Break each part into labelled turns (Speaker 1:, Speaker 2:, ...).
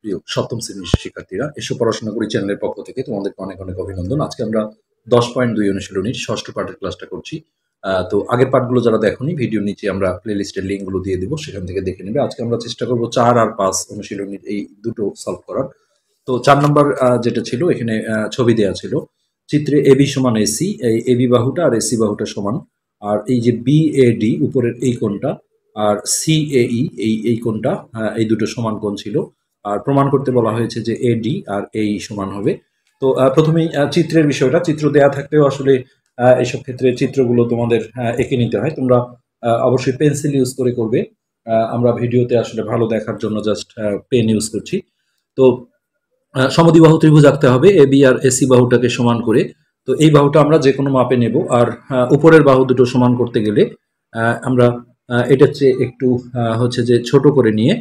Speaker 1: প্রিয় সপ্তম শ্রেণীর শিক্ষার্থীরা, এসো পড়াশোনা করি চ্যানেলের পক্ষ থেকে তোমাদেরকে অনেক অনেক অভিনন্দন। আজকে আমরা 10.2 অনুশীলনীর ষষ্ঠ পাঠের ক্লাসটা করছি। তো আগের পাঠগুলো যারা দেখোনি, ভিডিওর নিচে আমরা প্লেলিস্টের লিঙ্কগুলো দিয়ে দিব, সেখান থেকে দেখে নেবে। আজকে আমরা চেষ্টা করব 4 আর 5 অনুশীলনীর এই দুটো সলভ করার। তো 4 নম্বর যেটা ছিল, এখানে ছবি দেওয়া ছিল চিত্রে এবি সমান এসি, এই এবি বাহুটা আর এসি বাহুটা সমান, আর এই যে বিএডি উপরের এই কোণটা আর সিএই এই কোণটা, এই দুটো সমান কোণ ছিল। আর প্রমাণ করতে বলা হয়েছে যে এডি আর এই সমান হবে। তো প্রথমেই চিত্রের বিষয়টা, চিত্র দেয়া থাকলেও আসলে এইসব ক্ষেত্রে চিত্রগুলো তোমাদের এঁকে নিতে হয়। তোমরা অবশ্যই পেন্সিল ইউজ করে করবে। আমরা ভিডিওতে আসলে ভালো দেখার জন্য জাস্ট পেন ইউজ করছি। তো সমদ্বিবাহু ত্রিভুজ আঁকতে হবে এবি আর এসি বাহুটাকে সমান করে। তো এই বাহুটা আমরা যে কোনো মাপে নেব, আর উপরের বাহু দুটো সমান করতে গেলে আমরা এটার চেয়ে একটু হচ্ছে যে ছোট করে নিয়ে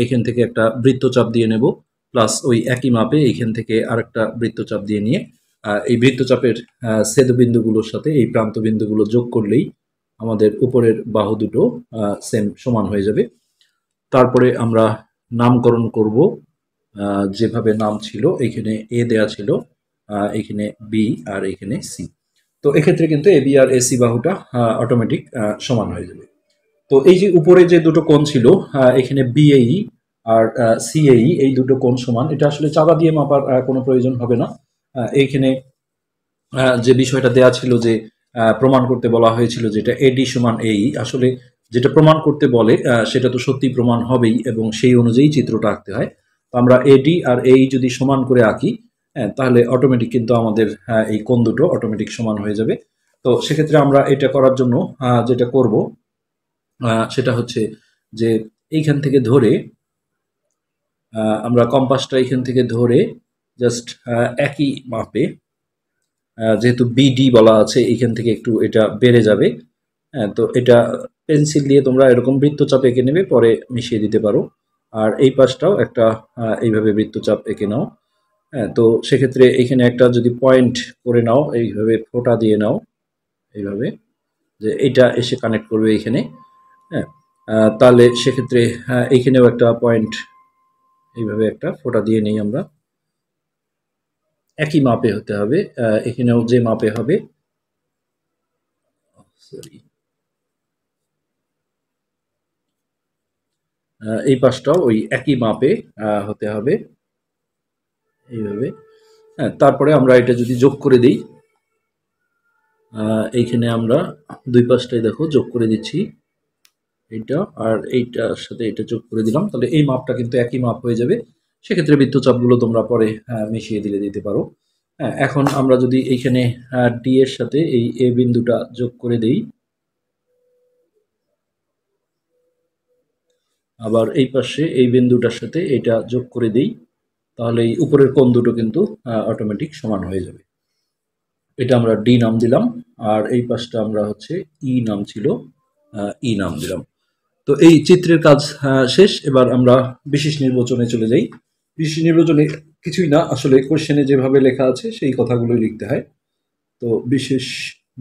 Speaker 1: এখান থেকে একটা বৃত্তচাপ দিয়ে নেব, প্লাস ওই একই মাপে এইখান থেকে আরেকটা বৃত্তচাপ দিয়ে নিয়ে এই বৃত্তচাপের ছেদবিন্দুগুলোর সাথে এই প্রান্তবিন্দুগুলো যোগ করলেই আমাদের উপরের বাহু দুটো সেম সমান হয়ে যাবে। তারপরে আমরা নামকরণ করব, যেভাবে নাম ছিল এখানে এ দেয়া ছিল, এখানে বি আর এখানে সি। তো এক্ষেত্রে কিন্তু এবি আর এসি বাহুটা অটোমেটিক সমান হয়ে যাবে। তো এই যে উপরে যে দুটো কোণ ছিল, এখানে বিএই আর সিএই এই দুটো কোণ সমান, এটা আসলে চাঁদা দিয়ে মাপার কোনো প্রয়োজন হবে না। এইখানে যে বিষয়টা দেয়া ছিল যে প্রমাণ করতে বলা হয়েছিল যেটা এডি সমান এই, আসলে যেটা প্রমাণ করতে বলে সেটা তো সত্যি প্রমাণ হবেই, এবং সেই অনুযায়ী চিত্রটা আঁকতে হয়। তো আমরা এডি আর এই যদি সমান করে আঁকি, তাহলে অটোমেটিক কিন্তু আমাদের এই কোণ দুটো অটোমেটিক সমান হয়ে যাবে। তো সেক্ষেত্রে আমরা এটা করার জন্য যেটা করব সেটা হচ্ছে যে এইখান থেকে ধরে আমরা কম্পাসটা এইখান থেকে ধরে জাস্ট একই মাপে, যেহেতু বিডি বলা আছে এইখান থেকে একটু এটা বেড়ে যাবে। তো এটা পেন্সিল দিয়ে তোমরা এরকম বৃত্তচাপ এঁকে নেবে, পরে মিশিয়ে দিতে পারো। আর এই পাশটাও একটা এইভাবে বৃত্তচাপ এঁকে নাও। তো সেক্ষেত্রে এখানে একটা যদি পয়েন্ট করে নাও, এইভাবে ফোঁটা দিয়ে নাও, এইভাবে যে এটা এসে কানেক্ট করবে এইখানে। হ্যাঁ, তাহলে সেক্ষেত্রে এইখানেও একটা পয়েন্ট, এইভাবে একটা ফোঁটা দিয়ে নেই আমরা। একই মাপে হতে হবে, এখানেও যে মাপে হবে, সরি, এই পাশটাও ওই একই মাপে হতে হবে, এইভাবে। হ্যাঁ, তারপরে আমরা এটা যদি যোগ করে দিই, এইখানে আমরা দুই পাশটাই দেখো যোগ করে দিচ্ছি, এইটা আর এইটার সাথে এটা যোগ করে দিলাম, তাহলে এই মাপটা কিন্তু একই মাপ হয়ে যাবে। সেক্ষেত্রে বৃত্তচাপগুলো তোমরা পরে মিশিয়ে দিতে পারো। হ্যাঁ, এখন আমরা যদি এইখানে ডি এর সাথে এই এ বিন্দুটা যোগ করে দেই, আবার এই পাশে এই বিন্দুটার সাথে এটা যোগ করে দিই, তাহলে এই উপরের কোণ দুটো কিন্তু অটোমেটিক সমান হয়ে যাবে। এটা আমরা ডি নাম দিলাম, আর এই পাশটা আমরা হচ্ছে ই নাম ছিল, ই নাম দিলাম। তো এই চিত্রের কাজ শেষ। এবার আমরা বিশেষ নির্বাচনে চলে যাই। বিশেষ নির্বাচনে কিছুই না, আসলে কোশ্চেনে যেভাবে লেখা আছে সেই কথাগুলোই লিখতে হয়। তো বিশেষ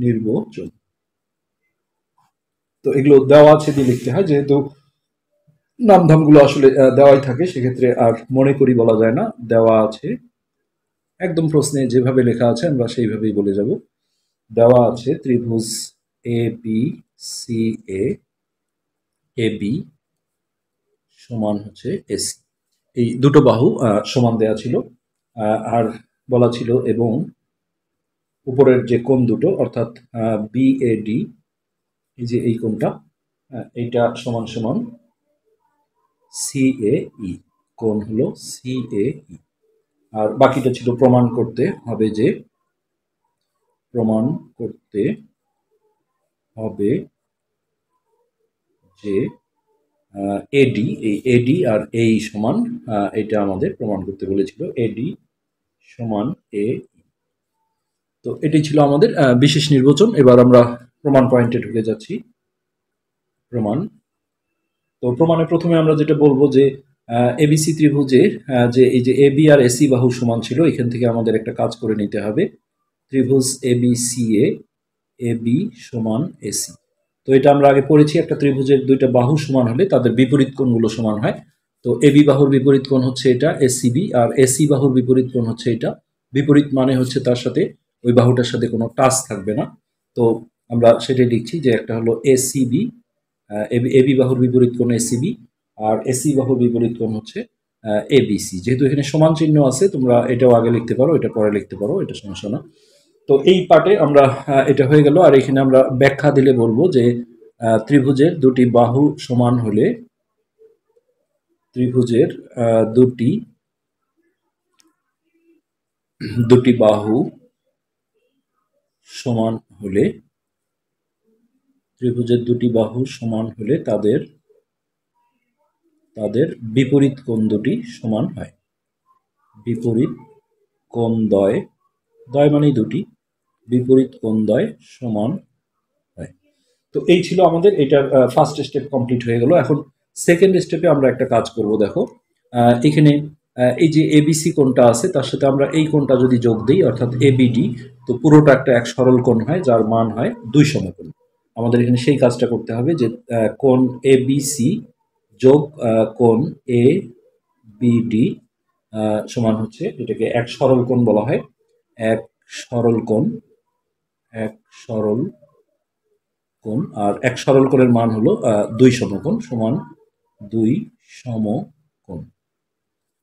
Speaker 1: নির্বাচন, তো এগুলো দেওয়া আছে দিয়ে লিখতে হয়, যেহেতু নামধামগুলো আসলে দেওয়াই থাকে, সেক্ষেত্রে আর মনে করি বলা যায় না, দেওয়া আছে একদম প্রশ্নে যেভাবে লেখা আছে আমরা সেইভাবেই বলে যাব। দেওয়া আছে ত্রিভুজ A B C A B সমান হচ্ছে এসি, এই দুটো বাহু সমান দেয়া ছিল। আর বলা ছিল এবং উপরের যে কোণ দুটো, অর্থাৎ বিএডি, এই যে এই কোণটা, এইটা সমান সমান সিএই, কোণ হলো সিএই। আর বাকিটা ছিল প্রমাণ করতে হবে যে, প্রমাণ করতে হবে যে এডি, এই এডি আর এই সমান, এটা আমাদের প্রমাণ করতে বলেছিল, এডি সমান এ। তো এটাই ছিল আমাদের বিশেষ নির্বাচন। এবার আমরা প্রমাণ পয়েন্টে ঢুকে যাচ্ছি। প্রমাণ, তো প্রমাণে প্রথমে আমরা যেটা বলবো যে এবিসি ত্রিভুজে যে এই যে এবি আর এসি বাহু সমান ছিল, এখান থেকে আমাদের একটা কাজ করে নিতে হবে। ত্রিভুজ এবিসি এবি সমান এসি, তো এটা আমরা আগে পড়েছি, একটা ত্রিভুজের দুইটা বাহু সমান হলে তাদের বিপরীত কোণগুলো সমান হয়। তো এবি বাহুর বিপরীত কোণ হচ্ছে এটা এসিবি, আর এসি বাহুর বিপরীত কোণ হচ্ছে এটা। বিপরীত মানে হচ্ছে তার সাথে ওই বাহুটার সাথে কোনো টাচ থাকবে না। তো আমরা সেটাই লিখছি যে একটা হলো এসিবি, এবি বাহুর বিপরীত কোণ এসিবি, আর এসি বাহুর বিপরীত কোণ হচ্ছে এবিসি। যেহেতু এখানে সমান চিহ্ন আছে, তোমরা এটাও আগে লিখতে পারো, এটা পরে লিখতে পারো, এটা সমস্যা না। তো এই পার্টে আমরা এটা হয়ে গেল। আর এখানে আমরা ব্যাখ্যা দিলে বলবো যে ত্রিভুজের দুটি বাহু সমান হলে, ত্রিভুজের দুটি দুটি বাহু সমান হলে, ত্রিভুজের দুটি বাহু সমান হলে তাদের তাদের বিপরীত কোণ দুটি সমান হয়। বিপরীত কোণ দ্বয়, দ্বয় মানেই দুটি, বিপরীত কোণ দ্বয় সমান হয়। তো এই ছিল আমাদের এটার ফার্স্ট স্টেপ কমপ্লিট হয়ে গেল। এখন সেকেন্ড স্টেপে আমরা একটা কাজ করব। দেখো এখানে এই যে এবিসি কোণটা আছে তার সাথে আমরা এই কোণটা যদি যোগ দিই অর্থাৎ এবিডি, তো পুরোটা একটা এক সরল কোণ হয় যার মান হয় 2 সমকোণ। আমাদের এখানে সেই কাজটা করতে হবে যে কোণ এবিসি যোগ কোণ এ বিডি সমান হচ্ছে, এটাকে এক সরল কোণ বলা হয়। এক সরল কোণ, এক সরল কোণ, আর এক সরল কোণের মান হলো 2 সমকোণ সমান 2 সমকোণ।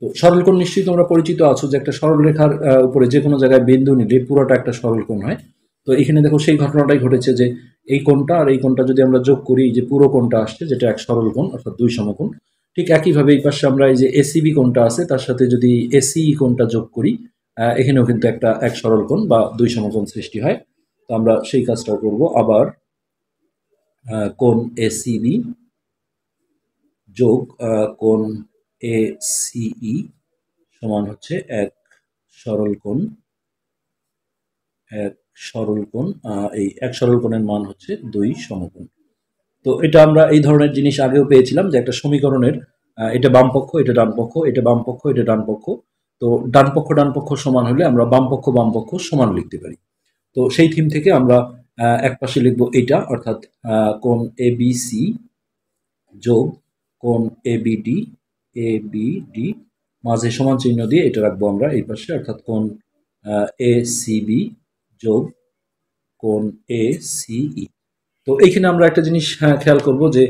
Speaker 1: তো সরল কোণ নিশ্চয়ই তোমরা পরিচিত আছো যে একটা সরল রেখার উপরে যে কোনো জায়গায় বিন্দু নিলে পুরোটা একটা সরল কোণ হয়। তো এখানে দেখো সেই ঘটনাটাই ঘটেছে যে এই কোণটা আর এই কোণটা যদি আমরা যোগ করি, যে পুরো কোণটা আসছে যেটা এক সরল কোণ অর্থাৎ 2 সমকোণ। ঠিক একইভাবে এই পাশে আমরা এই যে এসিবি কোণটা আছে তার সাথে যদি এসিই কোণটা যোগ করি, এখানেও কিন্তু একটা এক সরল কোণ বা 2 সমকোণ সৃষ্টি হয়। তো আমরা সেই কাজটাও করব। আবার কোণ এসিবি যোগ কোণ এসিই সমান হচ্ছে এক সরল কোণ, এক সরল কোণ। এই এক সরল কোণের মান হচ্ছে 2 সমকোণ। তো এটা আমরা এই ধরনের জিনিস আগেও পেয়েছিলাম যে একটা সমীকরণের এটা বাম পক্ষ, এটা ডান পক্ষ, এটা বাম পক্ষ, এটা ডান পক্ষ। তো ডান পক্ষ সমান হলে আমরা বাম পক্ষ সমান লিখতে পারি। তো সেই থিম থেকে আমরা এক পাশে লিখবো এইটা অর্থাৎ কোণ এবিসি যোগ কোণ এবিডি, এবিডি মাঝে সমান চিহ্ন দিয়ে এটা রাখবো আমরা এই পাশে, অর্থাৎ কোণ এসিবি যোগ কোণ এসিই। তো এইখানে আমরা একটা জিনিস খেয়াল করব যে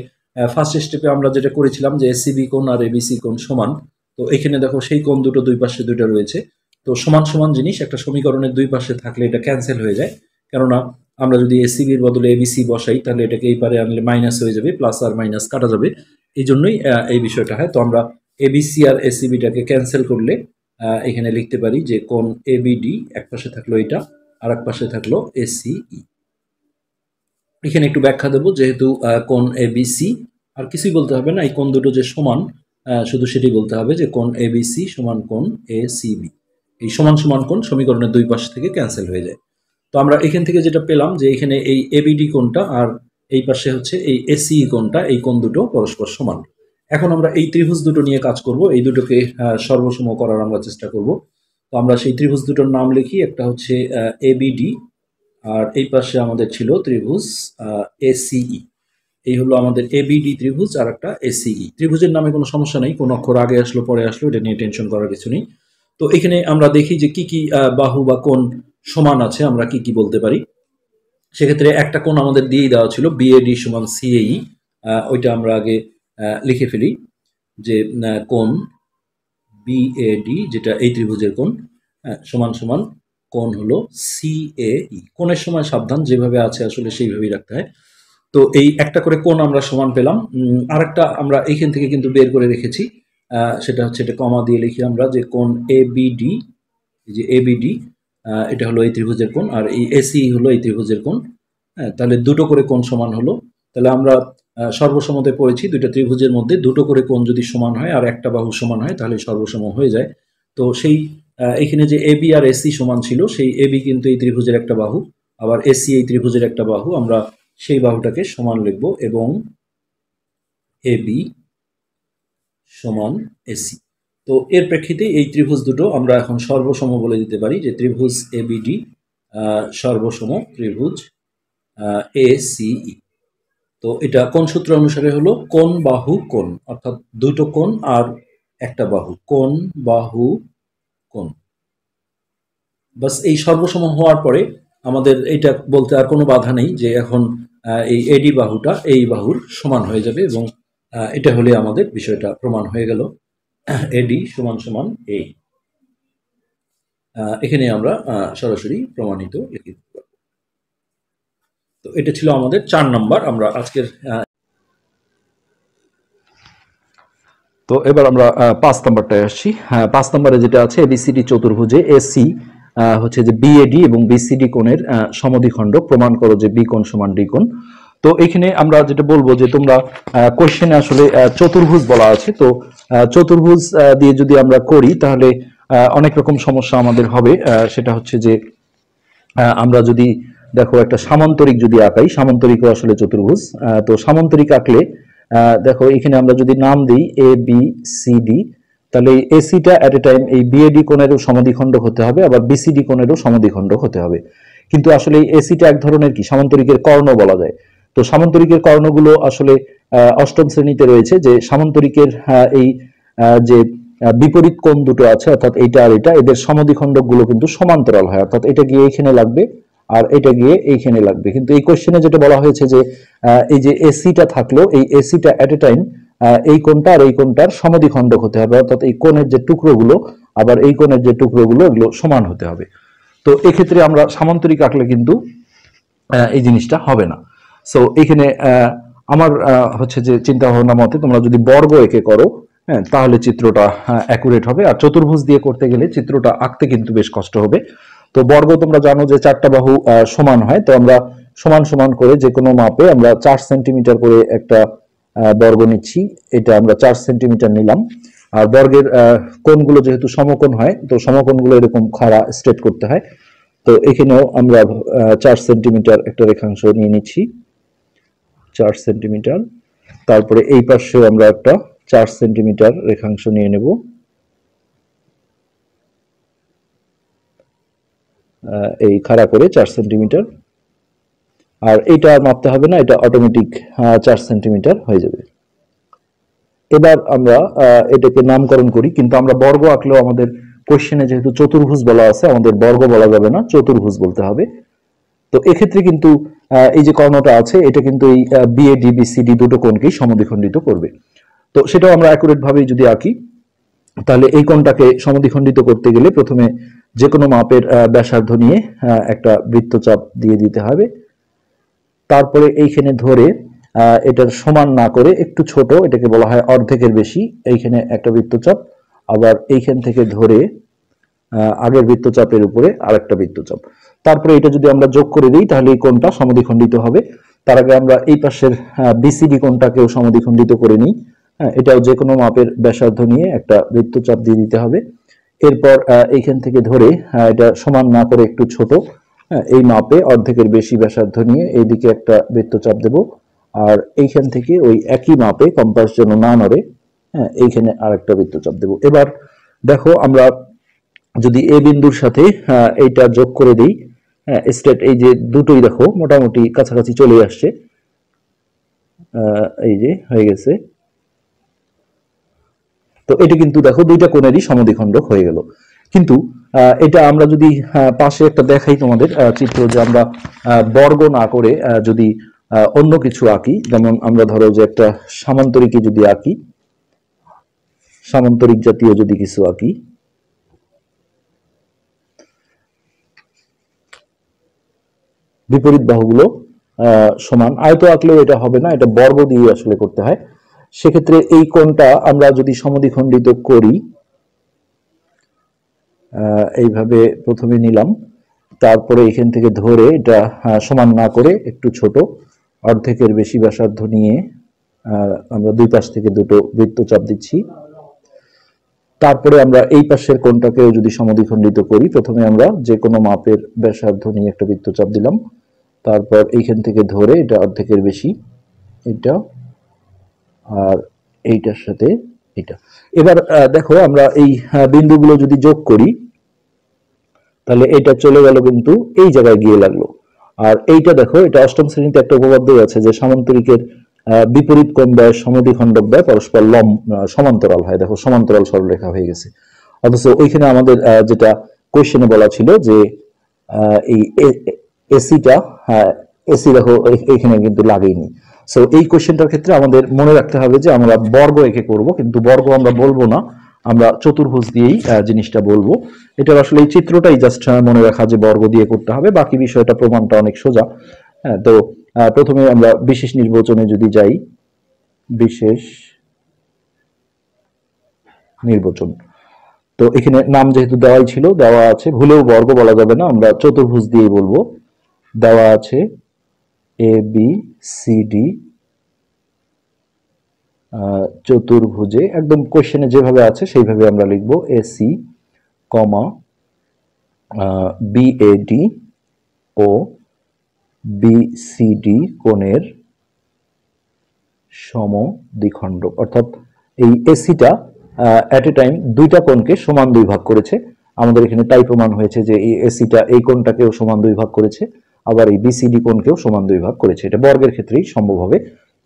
Speaker 1: ফার্স্ট স্টেপে আমরা যেটা করেছিলাম যে এসিবি কোণ আর এবিসি কোণ সমান। তো এখানে দেখো সেই কোণ দুটো দুই পাশে দুইটা রয়েছে। তো সমান সমান জিনিস একটা সমীকরণের দুই পাশে থাকলে এটা ক্যান্সেল হয়ে যায়। কেননা আমরা যদি এসিবির বদলে এবিসি বসাই তাহলে এটাকে এই পারে আনলে মাইনাস হয়ে যাবে, প্লাস আর মাইনাস কাটা যাবে। এই জন্যই এই বিষয়টা হয়। তো আমরা এবিসি আর এসিবিটাকে ক্যান্সেল করলে এখানে লিখতে পারি যে কোণ এবিডি এক পাশে থাকলো এটা, আর এক পাশে থাকলো এসিই। এখানে একটু ব্যাখ্যা দেবো, যেহেতু কোণ এবিসি, আর কিছুই বলতে হবে না, এই কোণ দুটো যে সমান শুধু সেটি বলতে হবে যে কোণ এবিসি সমান কোণ এসিবি। এই সমান সমান কোণ সমীকরণের দুই পাশ থেকে ক্যান্সেল হয়ে যায়। তো আমরা এখান থেকে যেটা পেলাম যে এখানে এই এবিডি কোণটা আর এই পাশে হচ্ছে এই এসিই কোণটা, এই কোণ দুটো পরস্পর সমান। এখন আমরা এই ত্রিভুজ দুটো নিয়ে কাজ করব, এই দুটোকে সর্বসম করার আমরা চেষ্টা করব। তো আমরা সেই ত্রিভুজ দুটোর নাম লিখি, একটা হচ্ছে এবিডি, আর এই পাশে আমাদের ছিল ত্রিভুজ এসিই। এই হলো আমাদের এবিডি ত্রিভুজ আর একটা এসিই। ত্রিভুজের নামে কোনো সমস্যা নেই, কোন অক্ষর আগে আসলো পরে আসলো এটা নিয়ে টেনশন করার কিছু নেই। তো এখানে আমরা দেখি যে কি কি বাহু বা কোণ সমান আছে, আমরা কি কি বলতে পারি। সেক্ষেত্রে একটা কোণ আমাদের দিয়েই দেওয়া ছিল বিএডি সমান সিএই, ওইটা আমরা আগে লিখে ফেলি যে কোণ বিএডি যেটা এই ত্রিভুজের কোণ সমান সমান কোণ হলো সিএই। কোণের সময় সাবধান, যেভাবে আছে আসলে সেইভাবেই রাখতে হয়। তো এই একটা করে কোণ আমরা সমান পেলাম। আরেকটা আমরা এইখান থেকে কিন্তু বের করে রেখেছি, সেটা হচ্ছে এটা কমা দিয়ে লিখি আমরা যে কোণ এবিডি, এই যে এবিডি এটা হলো এই ত্রিভুজের কোণ, আর এই এসি হলো এই ত্রিভুজের কোণ। হ্যাঁ, তাহলে দুটো করে কোণ সমান হলো। তাহলে আমরা সর্বসমতে পড়েছি দুইটা ত্রিভুজের মধ্যে দুটো করে কোণ যদি সমান হয় আর একটা বাহু সমান হয় তাহলে সর্বসম হয়ে যায়। তো সেই এখানে যে এবি আর এসি সমান ছিল, সেই এবি কিন্তু এই ত্রিভুজের একটা বাহু, আবার এসি এই ত্রিভুজের একটা বাহু। আমরা সেই বাহুটাকে সমান লিখব এবং এবি সমান এসি। তো এর প্রেক্ষিতে এই ত্রিভুজ দুটো আমরা এখন সর্বসম বলে দিতে পারি যে ত্রিভুজ এবিডি সর্বসম ত্রিভুজ এসিই। তো এটা কোন সূত্র অনুসারে হলো? কোণ বাহু কোণ, অর্থাৎ দুটো কোণ আর একটা বাহু, কোণ বাহু কোণ। বাস এই সর্বসম হওয়ার পরে আমাদের এইটা বলতে আর কোনো বাধা নেই যে এখন এই এডি বাহুটা এই বাহুর সমান হয়ে যাবে, এবং এটা হলে আমাদের বিষয়টা প্রমাণ হয়ে গেল। এডি সমান সমান এই, এখানে আমরা সরাসরি প্রমাণিত লিখে দিতে পারবো। তো এটা ছিল আমাদের 4 নাম্বার। আমরা আজকের তো এবার আমরা 5 নাম্বারটায় আসছি। 5 নাম্বারে যেটা আছে, এবিসিডি চতুর্ভুজে এসি হচ্ছে যে বিএডি এবং বিসিডি কোণের সমদ্বিখণ্ড প্রমাণ করো যে বি কোণ সমান ডি কোণ। তো এখানে আমরা যেটা বলবো যে তোমরা কোশ্চেনে আসলে চতুর্ভুজ বলা আছে, তো চতুর্ভুজ দিয়ে যদি আমরা করি তাহলে অনেক রকম সমস্যা আমাদের হবে। সেটা হচ্ছে যে আমরা যদি দেখো একটা সামান্তরিক যদি আঁকাই, সামান্তরিকও আসলে চতুর্ভুজ। তো সামান্তরিক আঁকলে দেখো এখানে আমরা যদি নাম দিই এ বি সি ডি, তাহলে এই এসিটা এট এ টাইম এই বিএডি কোণেরও সমদ্বিখণ্ড হতে হবে, আবার বিসিডি কোণেরও সমদ্বিখণ্ড হতে হবে। কিন্তু আসলে এই এসিটা এক ধরনের কি সামান্তরিকের কর্ণ বলা যায়। তো সামান্তরিকের কর্ণগুলো আসলে অষ্টম শ্রেণীতে রয়েছে, যে সামান্তরিকের এই যে বিপরীত কোণ দুটো আছে, অর্থাৎ এইটা আর এটা, এদের সমদ্বিখণ্ডকগুলো কিন্তু সমান্তরাল হয়, অর্থাৎ এটা গিয়ে এইখানে লাগবে আর এটা গিয়ে এইখানে লাগবে। কিন্তু এই কোশ্চেনে যেটা বলা হয়েছে যে এই যে এসিটা থাকলো, এই এসিটা এট এ টাইম এই কোণটা আর এই কোণটার সমদ্বিখণ্ডক হতে হবে, অর্থাৎ এই কোণের যে টুকরোগুলো আবার এই কোণের যে টুকরোগুলো এগুলো সমান হতে হবে। তো এক্ষেত্রে আমরা সামান্তরিক আঁকলে কিন্তু এই জিনিসটা হবে না। সো এখানে আমার হচ্ছে যে চিন্তা ভাবনা মতে তোমরা যদি বর্গ এঁকে করো, হ্যাঁ, তাহলে চিত্রটা অ্যাকুরেট হবে। আর চতুর্ভুজ দিয়ে করতে গেলে চিত্রটা আঁকতে কিন্তু বেশ কষ্ট হবে। তো বর্গ তোমরা জানো যে 4টা বাহু সমান হয়, তো আমরা সমান সমান করে যে কোনো মাপে আমরা 4 সেন্টিমিটার করে একটা বর্গ নিচ্ছি। এটা আমরা 4 সেন্টিমিটার নিলাম। আর বর্গের কোণগুলো যেহেতু সমকোণ হয়, তো সমকোণগুলো এরকম খাড়া স্ট্রেট করতে হয়। তো এখানেও আমরা 4 সেন্টিমিটার একটা রেখাংশ নিয়ে নিচ্ছি, 4 সেন্টিমিটার। তারপরে এই পাশেও আমরা একটা 4 সেন্টিমিটার রেখাংশ নিয়ে নেব, এই খাড়া করে 4 সেন্টিমিটার। আর এটা আর মাপতে হবে না, এটা অটোমেটিক 4 সেন্টিমিটার হয়ে যাবে। এবার আমরা এটাকে নামকরণ করি, কিন্তু আমরা বর্গ আঁকলেও আমাদের কোশ্চেনে যেহেতু চতুর্ভুজ বলা আছে, আমাদের বর্গ বলা যাবে না, চতুর্ভুজ বলতে হবে। তো এক্ষেত্রে কিন্তু এই যে কর্ণটা আছে এটা কিন্তু এই বিএডি বিসিডি দুটো কোণকেই সমদ্বিখণ্ডিত করবে। তো সেটাও আমরা অ্যাকুরেট ভাবেই যদি আঁকি, তাহলে এই কোণটাকে সমদ্বিখণ্ডিত করতে গেলে প্রথমে যে কোনো মাপের ব্যাসার্ধ নিয়ে একটা বৃত্তচাপ দিয়ে দিতে হবে। তারপরে এইখানে ধরে এটার সমান না করে একটু ছোট, এটাকে বলা হয় অর্ধেকের বেশি, এইখানে একটা বৃত্তচাপ, আবার এইখান থেকে ধরে আগের বৃত্তচাপের উপরে আরেকটা বৃত্তচাপ। তারপরে এটা যদি আমরা যোগ করে দিই তাহলে এই কোণটা সমদ্বিখণ্ডিত হবে। তার আগে আমরা এই পাশের বিসিডি কোণটাকেও সমদ্বিখণ্ডিত করে নিই। এটাও যে কোনো মাপের ব্যাসার্ধ নিয়ে একটা বৃত্তচাপ দিয়ে দিতে হবে। এরপর এইখান থেকে ধরে এটা সমান না করে একটু ছোট, এই মাপে অর্ধেকের বেশি ব্যাসার্ধ নিয়ে এইদিকে একটা বৃত্তচাপ দেব। আর এইখান থেকে ওই একই মাপে, কম্পাস যেন না নড়ে, এইখানে আরেকটা বৃত্তচাপ দেব। এবার দেখো আমরা যদি এ বিন্দুর সাথে এইটা যোগ করে দিই, স্ট্রেট এই যে দুটোই দেখো মোটামুটি কাছাকাছি চলে আসছে, এই যে হয়ে গেছে। তো এটা কিন্তু দেখো দুইটা কোণেরই সমদ্বিখণ্ডক হয়ে গেল। কিন্তু এটা আমরা যদি পাশে একটা দেখাই তোমাদের চিত্র, যে আমরা বর্গ না করে যদি অন্য কিছু আঁকি, যেমন আমরা ধরো যে একটা সামান্তরিকে যদি আঁকি, সামান্তরিক জাতীয় যদি কিছু আঁকি, বিপরীত বাহুগুলো সমান, আয়ত আঁকলেও এটা হবে না, এটা বর্গ দিয়ে আসলে করতে হয়। সেক্ষেত্রে এই কোণটা আমরা যদি সমদ্বিখণ্ডিত করি, এইভাবে প্রথমে নিলাম, তারপরে এখান থেকে ধরে এটা সমান না করে একটু ছোট, অর্ধেকের বেশি ব্যাসার্ধ নিয়ে আমরা দুই পাশ থেকে দুটো বৃত্তচাপ দিচ্ছি। তারপরে আমরা এই পাশের কোণটাকেও যদি সমদ্বিখণ্ডিত করি, প্রথমে আমরা যে কোনো মাপের ব্যাসার্ধ নিয়ে একটা বৃত্তচাপ দিলাম, তারপর এইখান থেকে ধরে এটা অর্ধেকের বেশি, এটা আর এইটার সাথে এটা। এবার দেখো আমরা এই বিন্দুগুলো যদি যোগ করি, তাহলে এটা চলে গেল কিন্তু এই জায়গায় গিয়ে লাগলো।
Speaker 2: আর এইটা দেখো, এটা অষ্টম শ্রেণীতে একটা উপপাদ্যই আছে যে সামান্তরিকের বিপরীত কোণ ব্যয় সমদ্বিখণ্ডক ব্যয় পরস্পর সমান্তরাল হয়। দেখো সমান্তরাল সরলরেখা হয়ে গেছে। অথচ ওইখানে আমাদের যেটা কোয়েশ্চেনে বলা ছিল যে এই এসিটা, এসি দেখো এখানে কিন্তু লাগেইনি। সো এই কোয়েশ্চেনটার ক্ষেত্রে আমাদের মনে রাখতে হবে যে আমরা বর্গ এঁকে করব, কিন্তু বর্গ আমরা বলবো না, আমরা চতুর্ভুজ দিয়েই জিনিসটা বলবো। এটার আসলে এই চিত্রটাই জাস্ট মনে রাখা যে বর্গ দিয়ে করতে হবে, বাকি বিষয়টা প্রমাণটা অনেক সোজা। হ্যাঁ, তো প্রথমে আমরা বিশেষ নির্বাচনে যদি যাই, বিশেষ নির্বাচন, তো এখানে নাম যেহেতু দেওয়াই ছিল, দেওয়া আছে, ভুলেও বর্গ বলা যাবে না, আমরা চতুর্ভুজ দিয়েই বলবো। দেওয়া আছে এ বি সি ডি চতুর্ভুজে, একদম কোশ্চেনে যেভাবে আছে সেইভাবে আমরা লিখবো এসি কমা বিএডি ও বিসিডি কোণের সমদ্বিখণ্ডক। অর্থাৎ এই এসিটা অ্যাট এ টাইম দুইটা কোণকে সমান দুই ভাগ করেছে। আমাদের এখানে তাই প্রমাণ হয়েছে যে এই এসিটা এই কোণটাকেও সমান দুই ভাগ করেছে, আবার এই বিসিডি কোণকেও সমান দুই ভাগ করেছে। এটা বর্গের ক্ষেত্রেই সম্ভব হবে,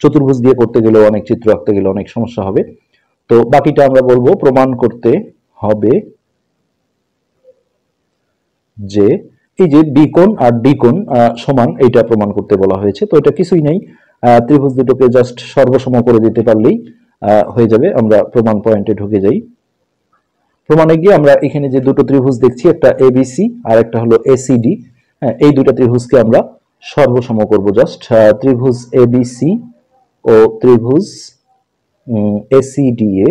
Speaker 2: চতুর্ভুজ দিয়ে করতে গেলে অনেক চিত্র আঁকতে গেলে অনেক সমস্যা হবে। তো বাকিটা আমরা বলবো প্রমাণ করতে হবে যে এই যে বি কোণ আর ডি কোণ সমান, এইটা প্রমাণ করতে বলা হয়েছে। তো এটা কিছুই নাই, ত্রিভুজ দুটোকে জাস্ট সর্বসম করে দিতে পারলেই হয়ে যাবে। আমরা প্রমাণ পয়েন্টে ঢুকে যাই। প্রমাণে গিয়ে আমরা এখানে যে দুটো ত্রিভুজ দেখছি, একটা এবিসি আর একটা হলো এসিডি, হ্যাঁ, এই দুটো ত্রিভুজকে আমরা সর্বসম করব। জাস্ট ত্রিভুজ এবিসি ও ত্রিভুজ এসিডিএ।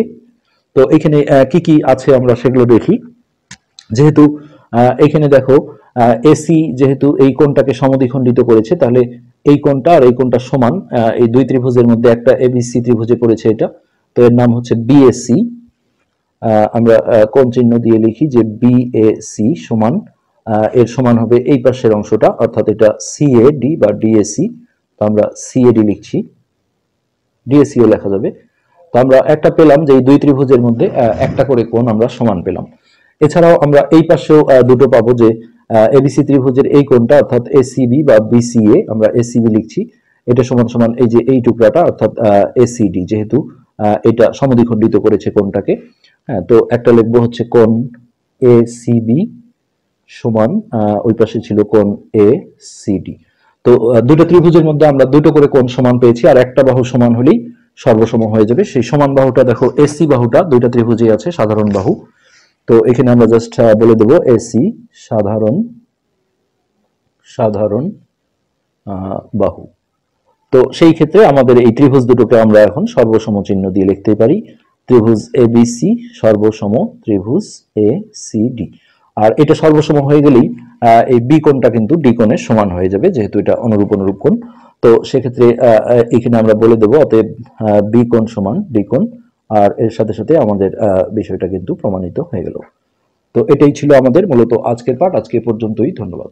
Speaker 2: তো এখানে কি কি আছে আমরা সেগুলো দেখি। যেহেতু এখানে দেখো এসি যেহেতু এই কোণটাকে সমদ্বিখণ্ডিত করেছে, তাহলে এই কোণটা আর এই কোণটা সমান। এই দুই ত্রিভুজের মধ্যে একটা এবিসি ত্রিভুজে পড়েছে এটা, তো এর নাম হচ্ছে বিএসি। আমরা কোণ চিহ্ন দিয়ে লিখি যে বিএসি সমান, এর সমান হবে এই পাশের অংশটা, অর্থাৎ এটা সিএডি বা ডিএসি। তো আমরা সিএডি লিখছি, ডিএসিও লেখা যাবে। তো আমরা একটা পেলাম যে এই দুই ত্রিভুজের মধ্যে একটা করে কোণ আমরা সমান পেলাম। এছাড়াও আমরা এই পাশেও দুটো পাবো যে এবিসি ত্রিভুজের এই কোণটা অর্থাৎ এসিবি বা বিসিএ, আমরা এসিবি লিখছি, এটা সমান সমান এই যে এই টুকরাটা অর্থাৎ এসিডি, যেহেতু এটা সমদ্বিখণ্ডিত করেছে কোণটাকে। হ্যাঁ, তো একটা লিখবো হচ্ছে কোণ এসিবি সমান, ওই পাশে ছিল কোণ এসিডি। তো দুটো ত্রিভুজের মধ্যে আমরা দুটো করে কোণ সমান পেয়েছি, আর একটা বাহু সমান হলেই সর্বসম হয়ে যাবে। সেই সমান বাহুটা দেখো, এসি বাহুটা দুইটা ত্রিভুজে আছে, সাধারণ বাহু। তো এখানে আমরা জাস্ট বলে দেবো এসি সাধারণ সাধারণ বাহু। তো সেই ক্ষেত্রে আমাদের এই ত্রিভুজ দুটোকে আমরা এখন সর্বসম চিহ্ন দিয়ে লিখতে পারি, ত্রিভুজ এবিসি সর্বসম ত্রিভুজ এসিডি। আর এটা সর্বসম হয়ে গেলেই এই বি কোণটা কিন্তু ডি কোণের সমান হয়ে যাবে, যেহেতু এটা অনুরূপ অনুরূপ কোণ। তো সেক্ষেত্রে এখানে আমরা বলে দেবো অতএব বি কোণ সমান ডি কোণ, আর এর সাথে সাথে আমাদের বিষয়টা কিন্তু প্রমাণিত হয়ে গেল। তো এটাই ছিল আমাদের মূলত আজকের পাঠ। আজকে পর্যন্তই, ধন্যবাদ।